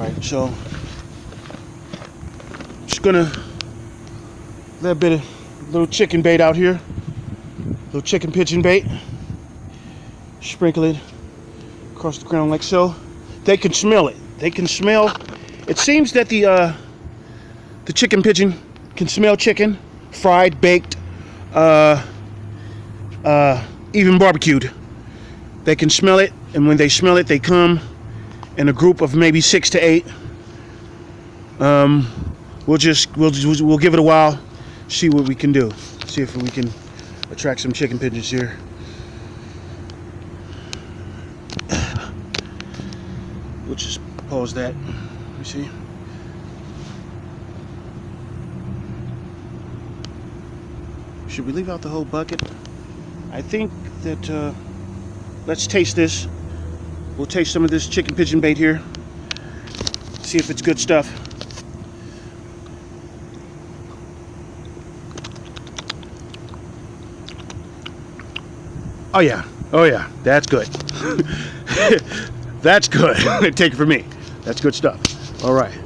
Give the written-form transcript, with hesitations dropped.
Alright, so just gonna let a bit of little chicken bait out here. Little chicken pigeon bait. Sprinkle it across the ground like so. They can smell it. They can smell. It seems that the chicken pigeon can smell chicken, fried, baked, even barbecued. They can smell it, and when they smell it, they come in a group of maybe 6 to 8. We'll give it a while, see what we can do. See if we can attract some chicken pigeons here. We'll just pause that. Let me see. Should we leave out the whole bucket? I think that let's taste this. We'll taste some of this chicken pigeon bait here. See if it's good stuff. Oh yeah, that's good. That's good. Take it from me. That's good stuff. All right.